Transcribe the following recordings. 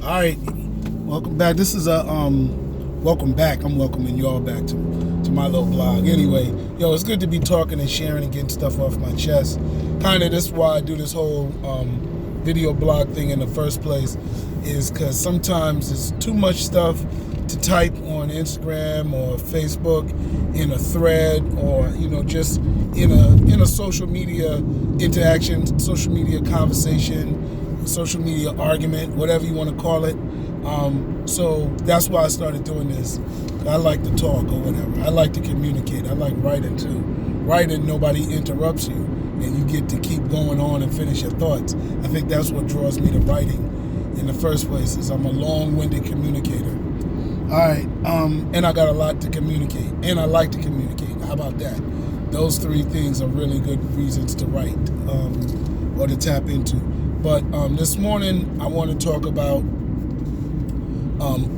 All right, welcome back. This is welcome back. I'm welcoming y'all back to my little blog. Anyway, it's good to be talking and sharing and getting stuff off my chest. Kind of this is why I do this whole video blog thing in the first place, is because sometimes it's too much stuff to type on Instagram or Facebook in a thread, or just in a social media interaction, social media conversation, social media argument, whatever you want to call it. So that's why I started doing this. I like to talk or whatever. I like to communicate. I like writing too. Writing, nobody interrupts you, and you get to keep going on and finish your thoughts. I think that's what draws me to writing in the first place, is I'm a long-winded communicator. All right, and I got a lot to communicate, and I like to communicate. How about that? Those three things are really good reasons to write or to tap into. But this morning, I want to talk about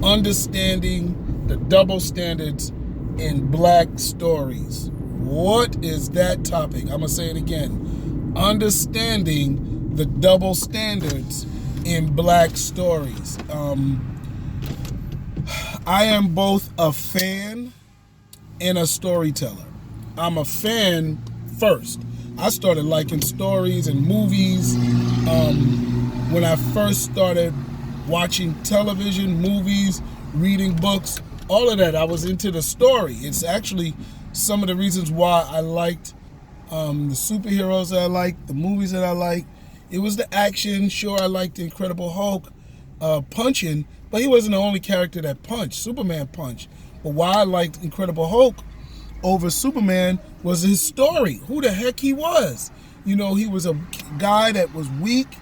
understanding the double standards in Black stories. What is that topic? I'm going to say it again. Understanding the double standards in Black stories. I am both a fan and a storyteller. I'm a fan first. I started liking stories and movies when I first started watching television, movies, reading books, all of that. I was into the story. It's actually some of the reasons why I liked the superheroes that I liked, the movies that I liked. It was the action. Sure, I liked the Incredible Hulk punching, but he wasn't the only character that punched. Superman punched. But why I liked Incredible Hulk over Superman was his story, who the heck he was. He was a guy that was weak,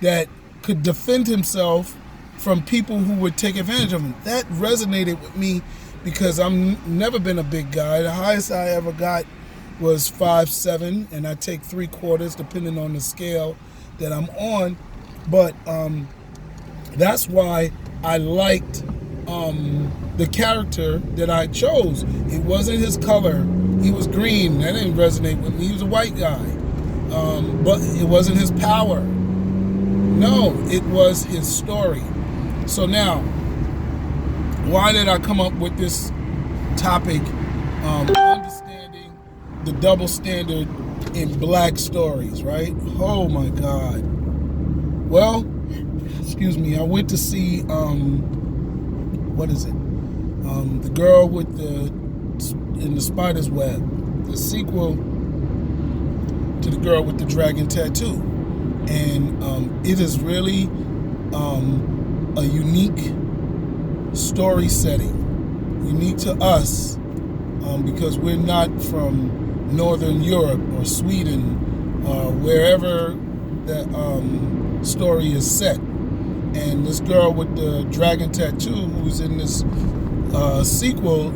that could defend himself from people who would take advantage of him. That resonated with me because I've never been a big guy. The highest I ever got was 5'7", and I take 3/4 depending on the scale that I'm on. But that's why I liked the character that I chose. It wasn't his color. He was green. That didn't resonate with me. He was a white guy. But it wasn't his power. No, it was his story. So now, why did I come up with this topic? Understanding the double standard in Black stories, right? Oh my God. Well, excuse me, I went to see, what is it? The Girl with in the Spider's Web, the sequel to The Girl with the Dragon Tattoo. And it is really a unique story setting, unique to us, because we're not from Northern Europe or Sweden, wherever the story is set. And this girl with the dragon tattoo, who's in this sequel,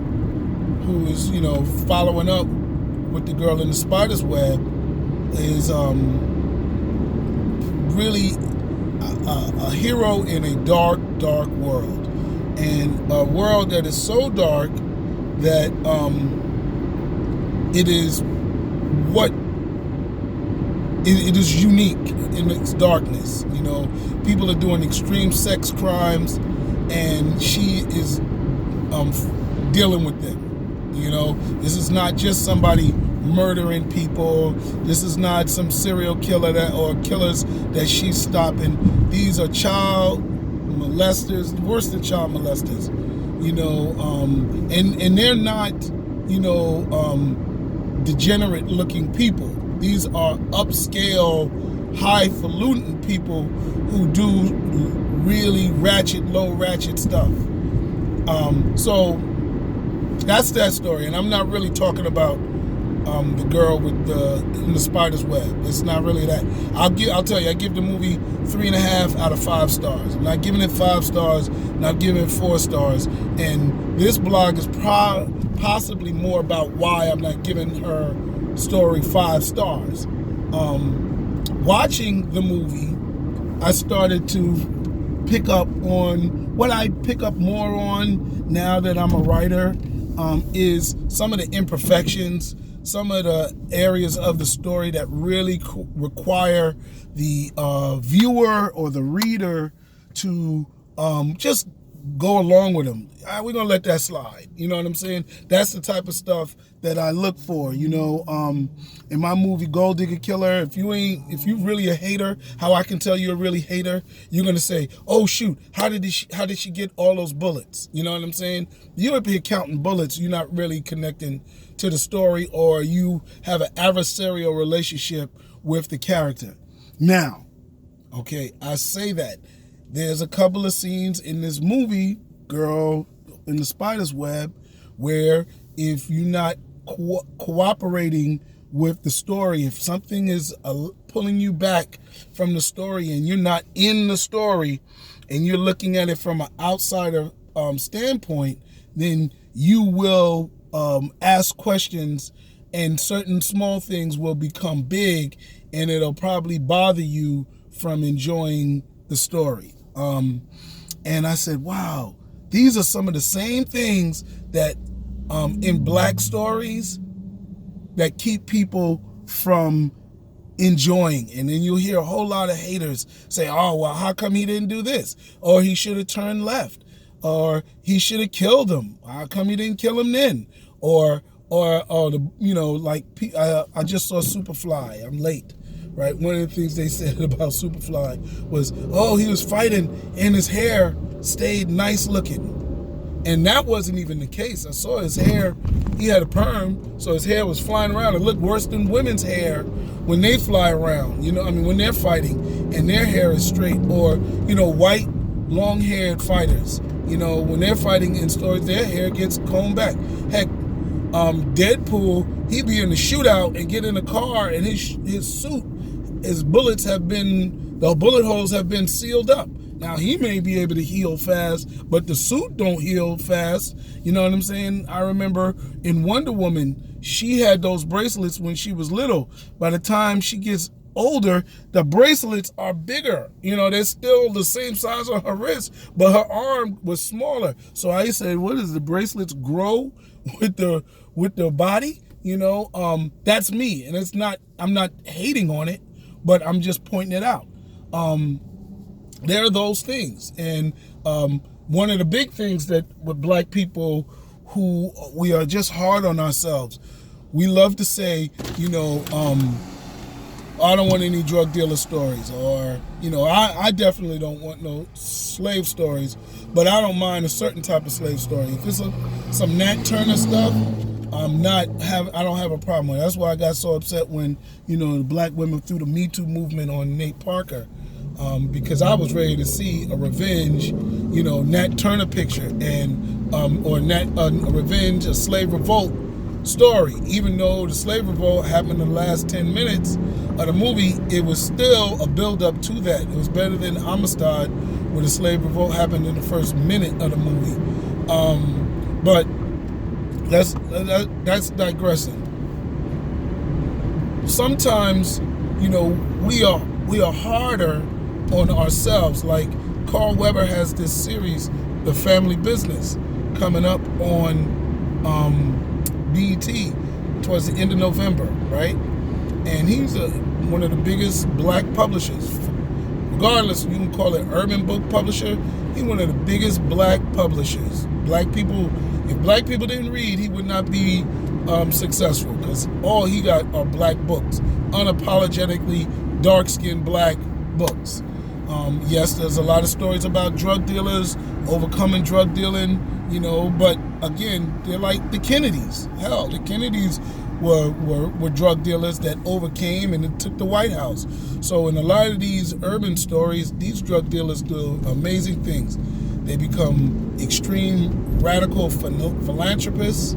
who is following up with the Girl in the Spider's Web, is really a hero in a dark, dark world, and a world that is so dark that it is it is unique in its darkness. People are doing extreme sex crimes, and she is dealing with them. This is not just somebody murdering people. This is not some serial killer or killers that she's stopping. These are child molesters, worse than child molesters. And they're not, degenerate looking people. These are upscale, highfalutin people who do really low ratchet stuff. So that's that story, and I'm not really talking about the girl with in the Spider's Web. It's not really that. I'll tell you, I give the movie 3.5 out of 5 stars. I'm not giving it 5 stars. I'm not giving it 4 stars. And this blog is possibly more about why I'm not giving her story 5 stars. Watching the movie, I started to pick up on what I pick up more on now that I'm a writer, is some of the imperfections, some of the areas of the story that really require the viewer or the reader to just go along with them. We're gonna let that slide. You know what I'm saying? That's the type of stuff that I look for. In my movie Gold Digger Killer, if you really a hater, how I can tell you're a really hater, you're gonna say, oh shoot, how did she get all those bullets? You know what I'm saying? You up here counting bullets, you're not really connecting to the story, or you have an adversarial relationship with the character. Now, okay, I say that there's a couple of scenes in this movie, Girl in the Spider's Web, where if you're not cooperating with the story, if something is pulling you back from the story and you're not in the story and you're looking at it from an outsider standpoint, then you will ask questions, and certain small things will become big, and it'll probably bother you from enjoying the story. And I said, wow, these are some of the same things that in black stories that keep people from enjoying. And then you'll hear a whole lot of haters say, oh, well, how come he didn't do this? Or he should have turned left. Or he should have killed him. How come he didn't kill him then? Or like I just saw Superfly. I'm late. Right, one of the things they said about Superfly was, oh, he was fighting and his hair stayed nice looking. And that wasn't even the case. I saw his hair, he had a perm, so his hair was flying around. It looked worse than women's hair when they fly around, when they're fighting and their hair is straight. Or, white, long-haired fighters, when they're fighting in stories, their hair gets combed back. Heck, Deadpool, he'd be in the shootout and get in the car and his suit, the bullet holes have been sealed up. Now, he may be able to heal fast, but the suit don't heal fast. You know what I'm saying? I remember in Wonder Woman, she had those bracelets when she was little. By the time she gets older, the bracelets are bigger. They're still the same size on her wrist, but her arm was smaller. So I said, what is the bracelets grow with the body? That's me. And I'm not hating on it, but I'm just pointing it out. There are those things. And one of the big things that with black people who we are just hard on ourselves, we love to say, I don't want any drug dealer stories, or, I definitely don't want no slave stories, but I don't mind a certain type of slave story. If it's some Nat Turner stuff, I don't have a problem with it. That's why I got so upset when, the black women threw the Me Too movement on Nate Parker, because I was ready to see a revenge, Nat Turner picture, and or a revenge, a slave revolt story. Even though the slave revolt happened in the last 10 minutes of the movie, it was still a build-up to that. It was better than Amistad, where the slave revolt happened in the first minute of the movie. But that's digressing. Sometimes, we are harder on ourselves. Like Carl Weber has this series, The Family Business, coming up on BET towards the end of November, right? And he's one of the biggest black publishers. Regardless, you can call it urban book publisher. He's one of the biggest black publishers. If black people didn't read, he would not be successful, because all he got are black books, unapologetically dark-skinned black books. Yes, there's a lot of stories about drug dealers overcoming drug dealing, but again, they're like the Kennedys. Hell, the Kennedys were drug dealers that overcame and it took the White House. So in a lot of these urban stories, these drug dealers do amazing things. They become extreme radical philanthropists.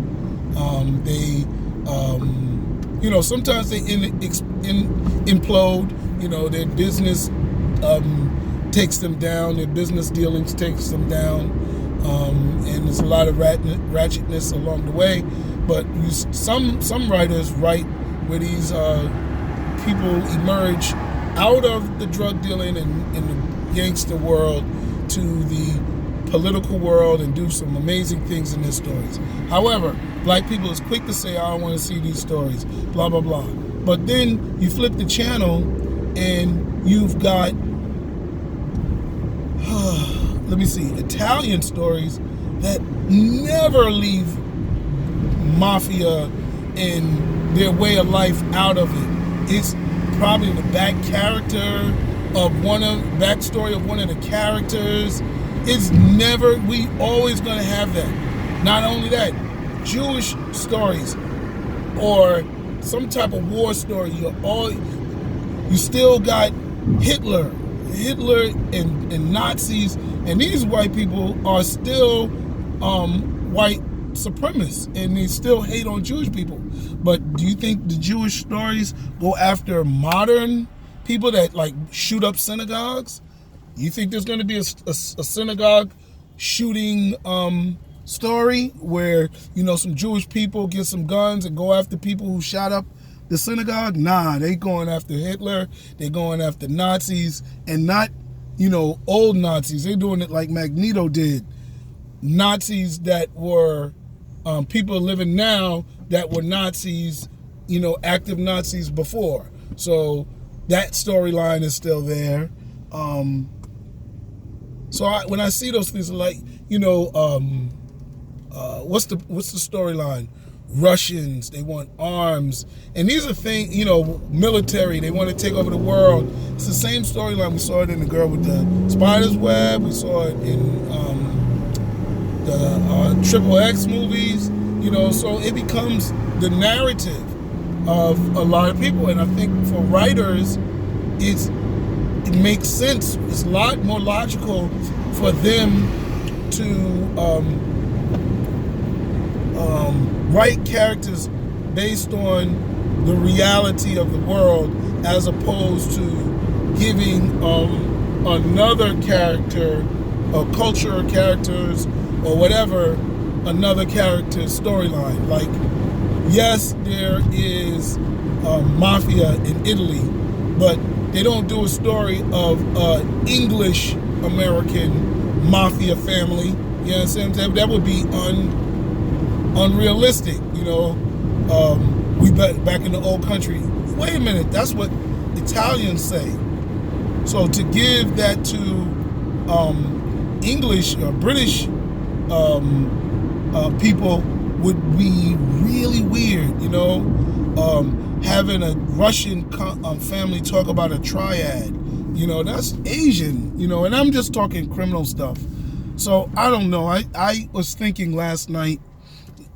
Sometimes they implode. Their business takes them down. Their business dealings takes them down. And there's a lot of ratchetness along the way. But some writers write where these people emerge out of the drug dealing and the gangster world to the political world and do some amazing things in their stories. However, black people is quick to say, I don't want to see these stories, blah, blah, blah. But then you flip the channel and you've got let me see, Italian stories that never leave mafia and their way of life out of it. It's probably the backstory of one of the characters. It's never, we always gonna have that. Not only that, Jewish stories or some type of war story, you still got Hitler and Nazis, and these white people are still white supremacists, and they still hate on Jewish people. But do you think the Jewish stories go after modern people that like shoot up synagogues? You think there's going to be a synagogue shooting story where, you know, some Jewish people get some guns and go after people who shot up the synagogue? Nah, they going after Hitler. They going after Nazis, and not, you know, old Nazis. They doing it like Magneto did. Nazis that were people living now that were Nazis, you know, active Nazis before. So that storyline is still there. When I see those things, like, you know, what's the storyline? Russians, they want arms, and these are things, you know, military, they want to take over the world. It's the same storyline. We saw it in The Girl with the Spider's Web. We saw it in the Triple X movies, you know, so it becomes the narrative of a lot of people. And I think for writers, it makes sense. It's a lot more logical for them to write characters based on the reality of the world, as opposed to giving another character, or culture, or characters, or whatever, another character's storyline. Like, yes, there is mafia in Italy, but they don't do a story of English American mafia family. You know what I'm saying? That would be unrealistic, you know. We back in the old country. Wait a minute, that's what Italians say. So to give that to English or British people would be really weird, you know. Having a Russian family talk about a triad, you know, that's Asian, you know, and I'm just talking criminal stuff. So I don't know. I was thinking last night,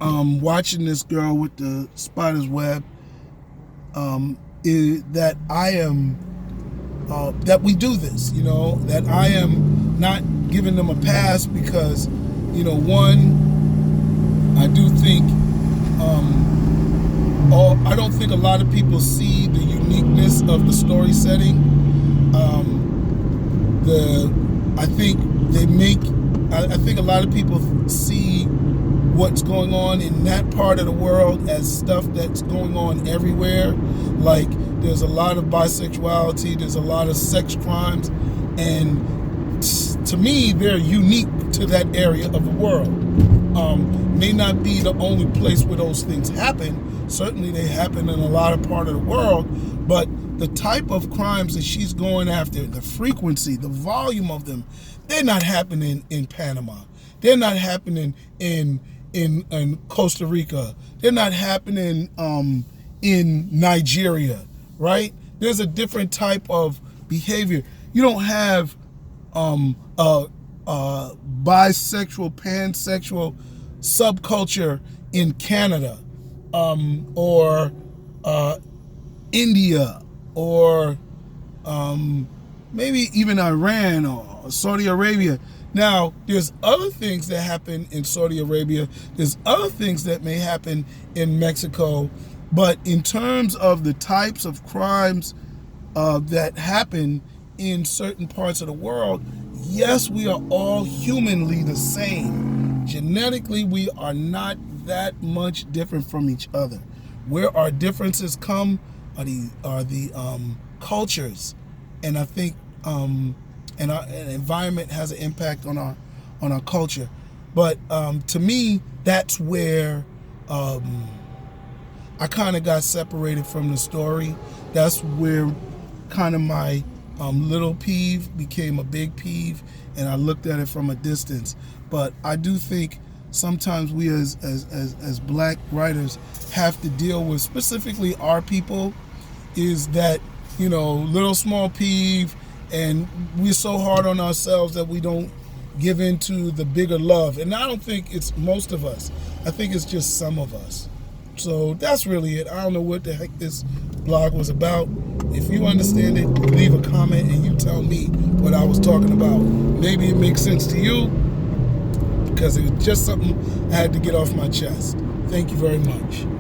watching this Girl with the Spider's Web, that I am, that we do this, you know, that I am not giving them a pass because, you know, one, I do think, I don't think a lot of people see the uniqueness of the story setting. I think a lot of people see what's going on in that part of the world as stuff that's going on everywhere. Like, there's a lot of bisexuality, there's a lot of sex crimes, and to me, they're unique to that area of the world. May not be the only place where those things happen. Certainly they happen in a lot of part of the world, but the type of crimes that she's going after, the frequency, the volume of them, they're not happening in Panama. They're not happening in Costa Rica. They're not happening in Nigeria, right? There's a different type of behavior. You don't have bisexual, pansexual subculture in Canada, or India, or maybe even Iran or Saudi Arabia. Now, there's other things that happen in Saudi Arabia. There's other things that may happen in Mexico. But in terms of the types of crimes that happen in certain parts of the world, yes, we are all humanly the same. Genetically, we are not that much different from each other. Where our differences come are the cultures, and I think and our environment has an impact on our culture. But to me, that's where I kind of got separated from the story. That's where kind of my Little peeve became a big peeve, and I looked at it from a distance. But I do think sometimes we as black writers have to deal with, specifically our people, is that, little small peeve, and we're so hard on ourselves that we don't give into the bigger love. And I don't think it's most of us. I think it's just some of us. So that's really it. I don't know what the heck this blog was about. If you understand it, leave a comment and you tell me what I was talking about. Maybe it makes sense to you, because it was just something I had to get off my chest. Thank you very much.